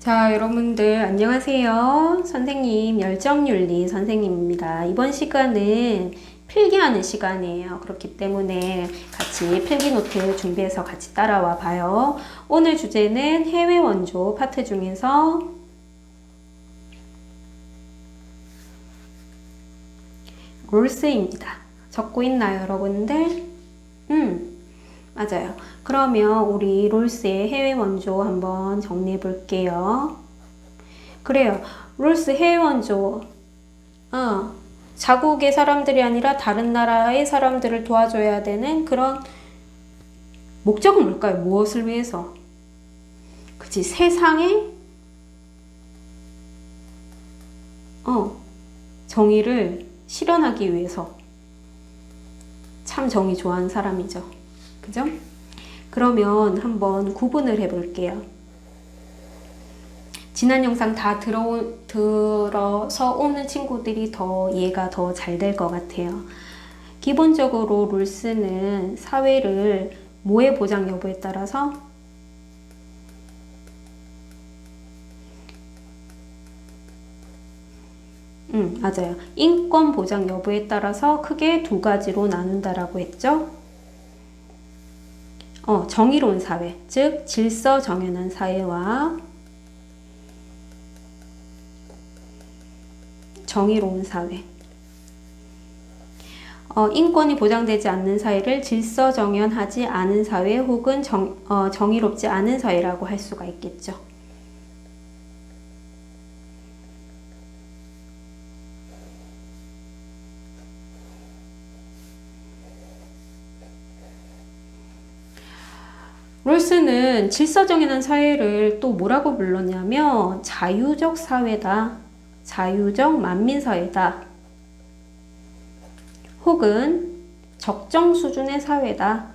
자, 여러분들 안녕하세요. 선생님 열정윤리 선생님입니다. 이번 시간은 필기하는 시간이에요. 그렇기 때문에 같이 필기노트 준비해서 같이 따라와 봐요. 오늘 주제는 해외 원조 파트 중에서 롤스입니다. 적고 있나요, 여러분들? 맞아요. 그러면 우리 롤스의 해외 원조 한번 정리해 볼게요. 그래요. 롤스 해외 원조. 자국의 사람들이 아니라 다른 나라의 사람들을 도와줘야 되는 그런 목적은 뭘까요? 무엇을 위해서? 그치, 세상에 정의를 실현하기 위해서. 참 정의 좋아하는 사람이죠. 그죠? 그러면 한번 구분을 해볼게요. 지난 영상 다 들어서 오는 친구들이 더 이해가 더 잘 될 것 같아요. 기본적으로 롤스는 사회를 뭐의 보장 여부에 따라서 맞아요. 인권 보장 여부에 따라서 크게 두 가지로 나눈다라고 했죠. 정의로운 사회, 즉 질서 정연한 사회와 정의로운 사회. 인권이 보장되지 않는 사회를 질서 정연하지 않은 사회 혹은 정의롭지 않은 사회라고 할 수가 있겠죠. 롤스는 질서 정연한 사회를 또 뭐라고 불렀냐면 자유적 사회다. 자유적 만민사회다. 혹은 적정 수준의 사회다.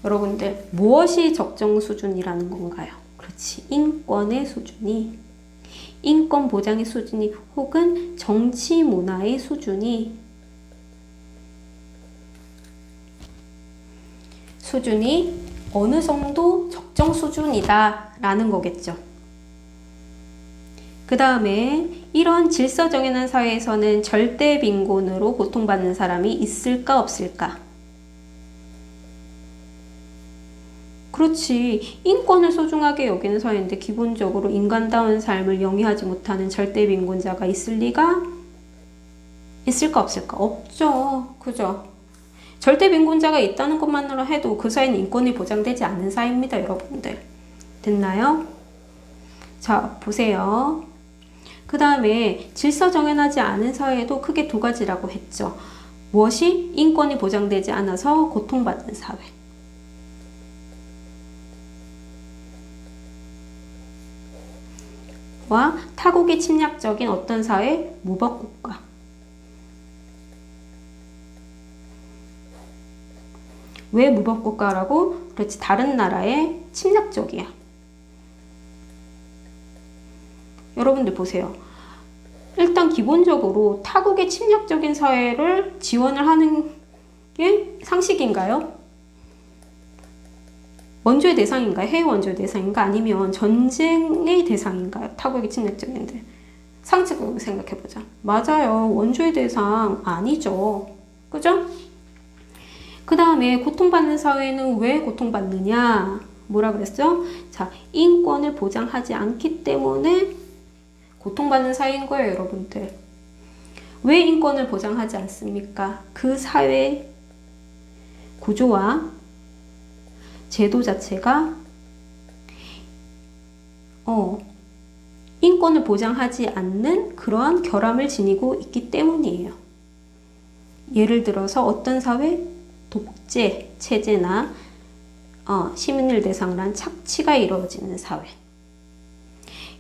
여러분들, 무엇이 적정 수준이라는 건가요? 그렇지, 인권의 수준이, 인권 보장의 수준이 혹은 정치 문화의 수준이 어느 정도 적정 수준이다 라는 거겠죠. 그 다음에 이런 질서 정연한 사회에서는 절대 빈곤으로 고통받는 사람이 있을까 없을까? 그렇지. 인권을 소중하게 여기는 사회인데 기본적으로 인간다운 삶을 영위하지 못하는 절대 빈곤자가 있을 리가 있을까 없을까? 없죠. 그죠? 절대 빈곤자가 있다는 것만으로 해도 그 사회는 인권이 보장되지 않는 사회입니다, 여러분들. 됐나요? 자, 보세요. 그 다음에 질서 정연하지 않은 사회도 크게 두 가지라고 했죠. 무엇이? 인권이 보장되지 않아서 고통받는 사회. 와 타국의 침략적인 어떤 사회? 무법국가. 왜 무법국가라고? 그렇지, 다른 나라에 침략적이야. 여러분들 보세요. 일단 기본적으로 타국의 침략적인 사회를 지원을 하는 게 상식인가요? 원조의 대상인가요? 해외 원조의 대상인가? 아니면 전쟁의 대상인가요? 타국의 침략적인데. 상식으로 생각해보자. 맞아요. 원조의 대상 아니죠. 그죠? 그 다음에 고통받는 사회는 왜 고통받느냐? 뭐라 그랬죠? 자, 인권을 보장하지 않기 때문에 고통받는 사회인 거예요, 여러분들. 왜 인권을 보장하지 않습니까? 그 사회 구조와 제도 자체가 인권을 보장하지 않는 그러한 결함을 지니고 있기 때문이에요. 예를 들어서 어떤 사회? 독재 체제나 시민을 대상으로 한 착취가 이루어지는 사회.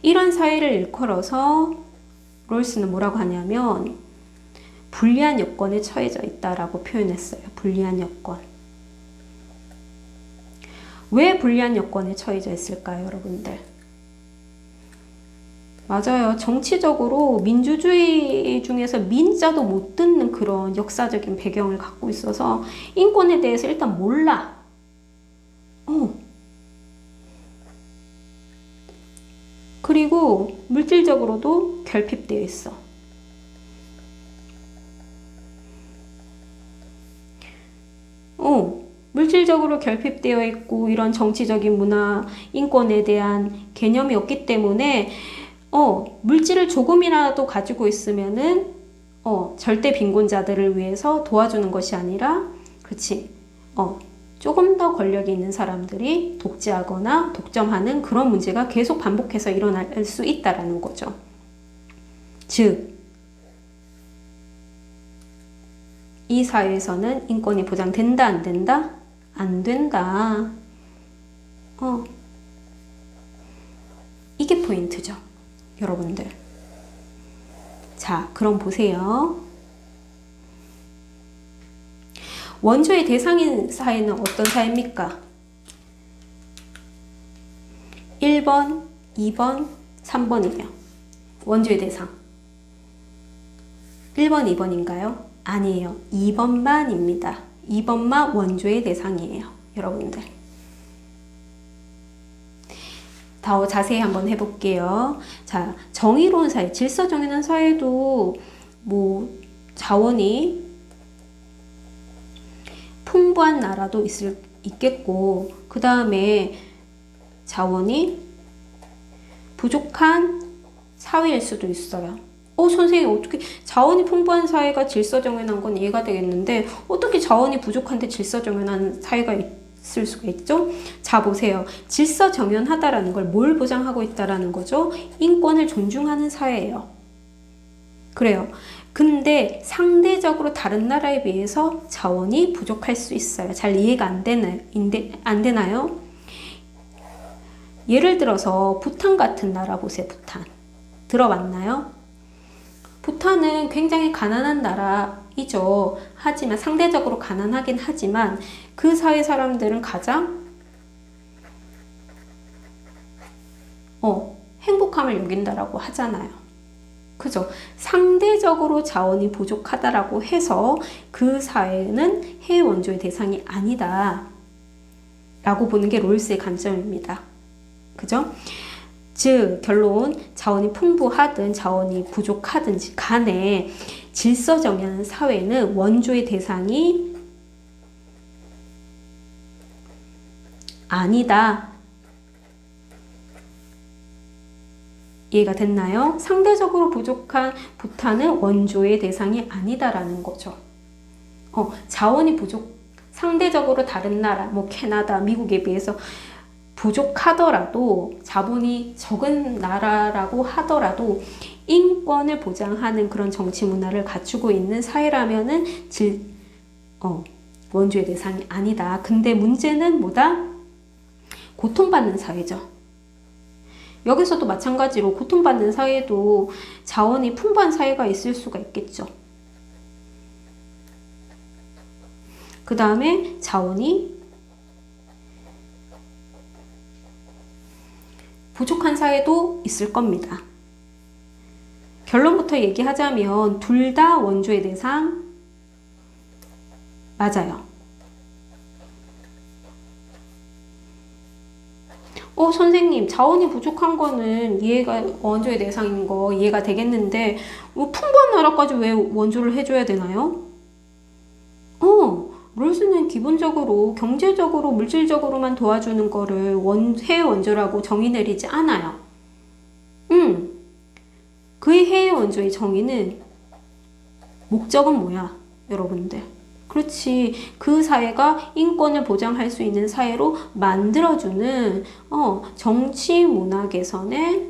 이런 사회를 일컬어서 롤스는 뭐라고 하냐면 불리한 여건에 처해져 있다라고 표현했어요. 불리한 여건. 왜 불리한 여건에 처해져 있을까요, 여러분들? 맞아요. 정치적으로 민주주의 중에서 민자도 못 듣는 그런 역사적인 배경을 갖고 있어서 인권에 대해서 일단 몰라. 그리고 물질적으로도 결핍되어 있어. 물질적으로 결핍되어 있고 이런 정치적인 문화, 인권에 대한 개념이 없기 때문에 물질을 조금이라도 가지고 있으면은 절대 빈곤자들을 위해서 도와주는 것이 아니라 그렇지. 조금 더 권력이 있는 사람들이 독재하거나 독점하는 그런 문제가 계속 반복해서 일어날 수 있다라는 거죠. 즉, 이 사회에서는 인권이 보장된다, 안 된다? 안 된다. 이게 포인트죠. 여러분들. 자, 그럼 보세요. 원조의 대상인 사회는 어떤 사회입니까? 1번, 2번, 3번이에요. 원조의 대상. 1번, 2번인가요? 아니에요. 2번만입니다. 2번만 원조의 대상이에요. 여러분들. 더 자세히 한번 해볼게요. 자, 정의로운 사회, 질서 정연한 사회도 자원이 풍부한 나라도 있겠고, 그 다음에 자원이 부족한 사회일 수도 있어요. 선생님, 어떻게 자원이 풍부한 사회가 질서정연한 건 이해가 되겠는데 어떻게 자원이 부족한데 질서정연한 사회가 있을 수가 있죠? 자, 보세요. 질서정연하다라는 걸 뭘 보장하고 있다라는 거죠? 인권을 존중하는 사회예요. 그래요. 근데 상대적으로 다른 나라에 비해서 자원이 부족할 수 있어요. 잘 이해가 안 되나요? 예를 들어서 부탄 같은 나라 보세요. 부탄. 들어봤나요? 부탄은 굉장히 가난한 나라이죠. 하지만 상대적으로 가난하긴 하지만 그 사회 사람들은 가장 행복함을 여긴다라고 하잖아요. 그죠? 상대적으로 자원이 부족하다라고 해서 그 사회는 해외 원조의 대상이 아니다 라고 보는 게 롤스의 관점입니다. 그죠? 즉 결론, 자원이 풍부하든 자원이 부족하든지 간에 질서정연한 사회는 원조의 대상이 아니다. 이해가 됐나요? 상대적으로 부족한 부탄은 원조의 대상이 아니다라는 거죠. 자원이 상대적으로 다른 나라, 캐나다, 미국에 비해서 부족하더라도 자본이 적은 나라라고 하더라도 인권을 보장하는 그런 정치 문화를 갖추고 있는 사회라면은 원조의 대상이 아니다. 근데 문제는 뭐다? 고통받는 사회죠. 여기서도 마찬가지로 고통받는 사회도 자원이 풍부한 사회가 있을 수가 있겠죠. 그 다음에 자원이 부족한 사회도 있을 겁니다. 결론부터 얘기하자면 둘 다 원조의 대상 맞아요. 선생님, 자원이 부족한 거는 원조의 대상인 거 이해가 되겠는데 풍부한 나라까지 왜 원조를 해줘야 되나요? 롤스는 기본적으로 경제적으로 물질적으로만 도와주는 거를 해외 원조라고 정의 내리지 않아요. 그의 해외 원조의 정의는 목적은 뭐야, 여러분들? 그렇지. 그 사회가 인권을 보장할 수 있는 사회로 만들어주는 정치 문화 개선에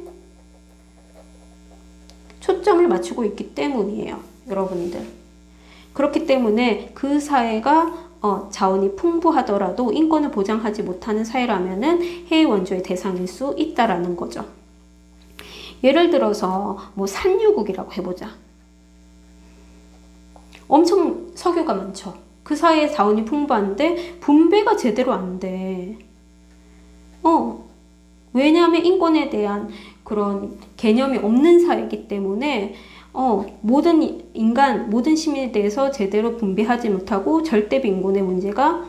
초점을 맞추고 있기 때문이에요, 여러분들. 그렇기 때문에 그 사회가 자원이 풍부하더라도 인권을 보장하지 못하는 사회라면은 해외 원조의 대상일 수 있다라는 거죠. 예를 들어서 산유국이라고 해보자. 엄청 석유가 많죠. 그 사이에 자원이 풍부한데 분배가 제대로 안 돼. 왜냐하면 인권에 대한 그런 개념이 없는 사회이기 때문에 모든 인간, 모든 시민에 대해서 제대로 분배하지 못하고 절대 빈곤의 문제가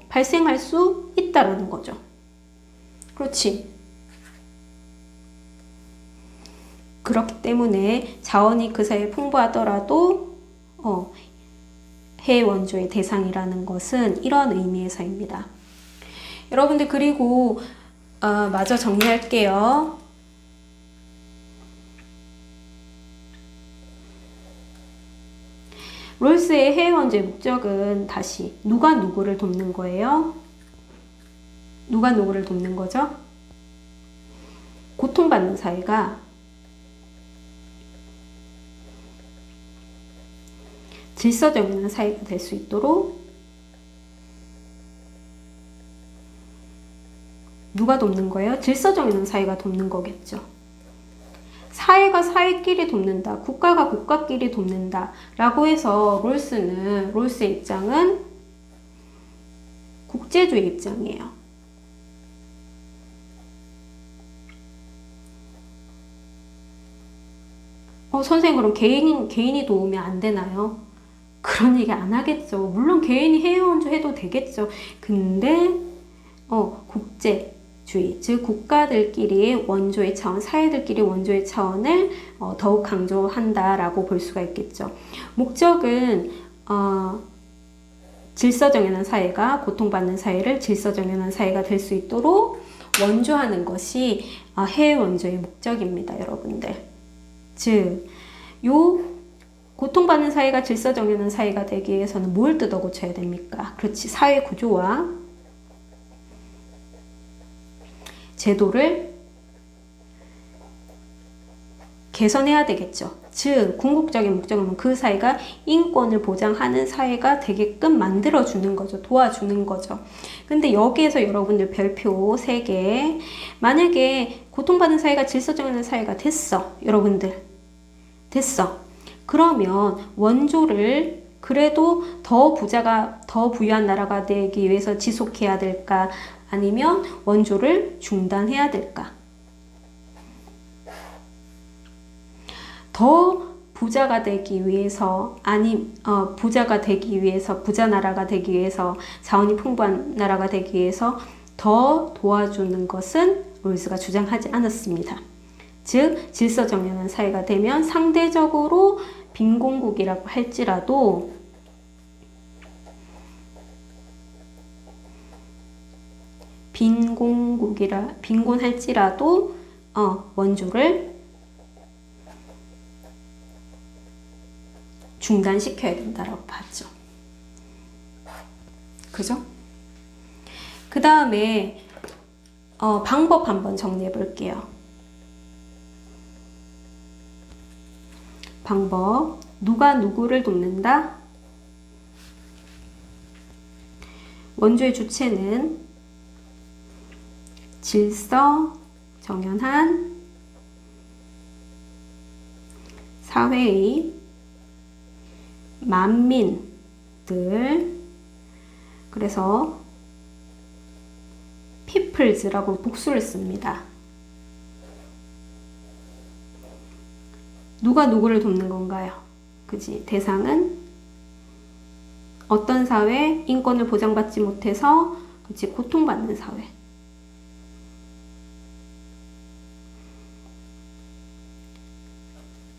발생할 수 있다라는 거죠. 그렇지. 그렇기 때문에 자원이 그 사이에 풍부하더라도 해외 원조의 대상이라는 것은 이런 의미에서입니다. 여러분들 그리고 마저 정리할게요. 롤스의 해외 원조의 목적은 다시 누가 누구를 돕는 거예요? 누가 누구를 돕는 거죠? 고통받는 사회가 질서정연한 사회가 될 수 있도록 누가 돕는 거예요? 질서정연한 사회가 돕는 거겠죠. 사회가 사회끼리 돕는다, 국가가 국가끼리 돕는다 라고 해서 롤스의 입장은 국제주의 입장이에요. 선생님 그럼 개인이 도우면 안 되나요? 그런 얘기 안 하겠죠. 물론 개인이 해외 원조 해도 되겠죠. 근데 국제주의, 즉 국가들끼리 원조의 차원, 사회들끼리 원조의 차원을 더욱 강조한다라고 볼 수가 있겠죠. 목적은 질서정연한 사회가 고통받는 사회를 질서정연한 사회가 될 수 있도록 원조하는 것이 해외 원조의 목적입니다, 여러분들. 즉, 고통받는 사회가 질서정연한 사회가 되기 위해서는 뭘 뜯어 고쳐야 됩니까? 그렇지, 사회 구조와 제도를 개선해야 되겠죠. 즉, 궁극적인 목적은 그 사회가 인권을 보장하는 사회가 되게끔 만들어주는 거죠. 도와주는 거죠. 근데 여기에서 여러분들 별표 3개. 만약에 고통받는 사회가 질서정연한 사회가 됐어. 여러분들. 됐어. 그러면 원조를 그래도 더 부유한 나라가 되기 위해서 지속해야 될까? 아니면 원조를 중단해야 될까? 더 부자가 되기 위해서, 부자 나라가 되기 위해서, 자원이 풍부한 나라가 되기 위해서 더 도와주는 것은 롤스가 주장하지 않았습니다. 즉, 질서정연한 사회가 되면 상대적으로 빈곤국이라고 할지라도 빈곤할지라도 원조를 중단시켜야 된다라고 봤죠. 그죠? 그 다음에 방법 한번 정리해 볼게요. 방법. 누가 누구를 돕는다? 원조의 주체는 질서 정연한 사회의 만민들, 그래서 peoples라고 복수를 씁니다. 누가 누구를 돕는 건가요? 그지? 대상은 어떤 사회? 인권을 보장받지 못해서 그치? 고통받는 사회.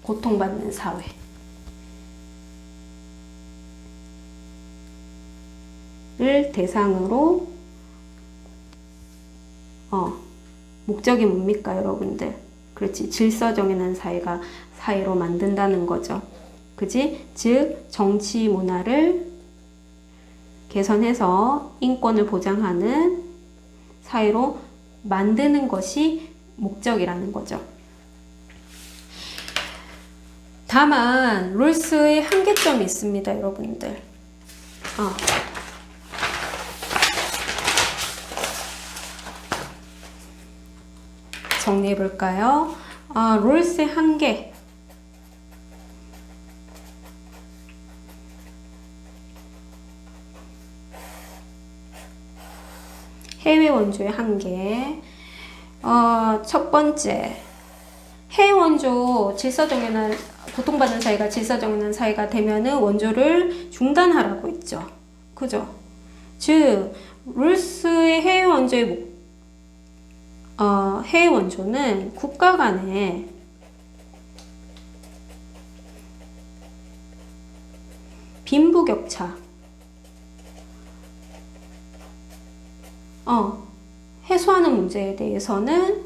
고통받는 사회를 대상으로 목적이 뭡니까, 여러분들? 그렇지. 질서정연한 사회로 만든다는 거죠. 그지? 즉, 정치 문화를 개선해서 인권을 보장하는 사회로 만드는 것이 목적이라는 거죠. 다만 롤스의 한계점이 있습니다, 여러분들. 정리해 볼까요? 롤스의 한계. 해외 원조의 한계. 첫 번째, 해외 원조 질서정연한, 고통받는 사이가 질서정연한 사이가 되면은 원조를 중단하라고 했죠. 그죠? 즉, 룰스의 해외 원조의 해외 원조는 국가 간의 빈부격차, 해소하는 문제에 대해서는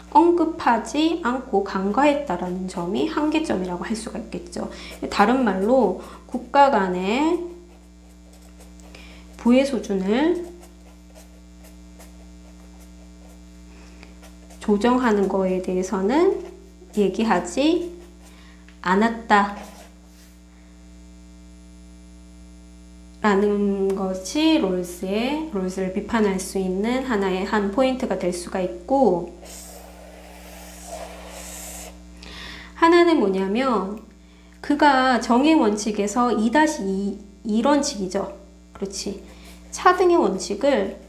언급하지 않고 간과했다라는 점이 한계점이라고 할 수가 있겠죠. 다른 말로 국가 간의 부의 수준을 조정하는 거에 대해서는 얘기하지 않았다 라는 것이 롤스를 비판할 수 있는 하나의 한 포인트가 될 수가 있고, 하나는 뭐냐면 그가 정의 원칙에서 2-2 원칙이죠. 그렇지. 차등의 원칙을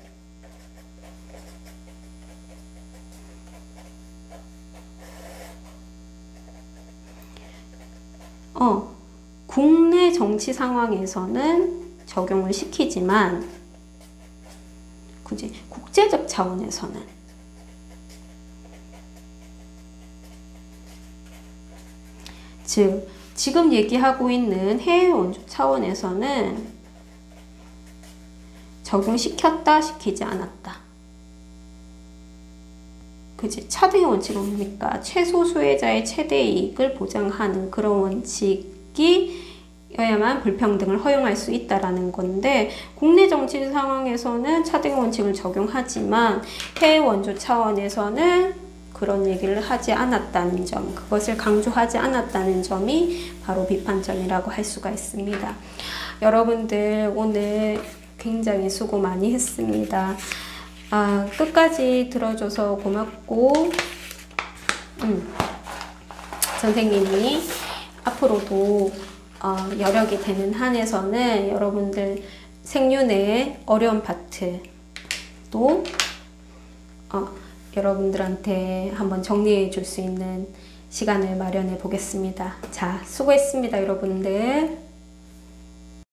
국내 정치 상황에서는 적용을 시키지만, 그지? 국제적 차원에서는, 즉 지금 얘기하고 있는 해외 원조 차원에서는 적용시켰다, 시키지 않았다. 그지? 차등의 원칙은 뭡니까? 최소 수혜자의 최대 이익을 보장하는 그런 원칙이 여야만 불평등을 허용할 수 있다라는 건데, 국내 정치 상황에서는 차등의 원칙을 적용하지만 해외 원조 차원에서는 그런 얘기를 하지 않았다는 점, 그것을 강조하지 않았다는 점이 바로 비판점이라고 할 수가 있습니다. 여러분들 오늘 굉장히 수고 많이 했습니다. 끝까지 들어줘서 고맙고, 선생님이 앞으로도 여력이 되는 한에서는 여러분들 생윤의 어려운 파트도 여러분들한테 한번 정리해 줄 수 있는 시간을 마련해 보겠습니다. 자, 수고했습니다, 여러분들.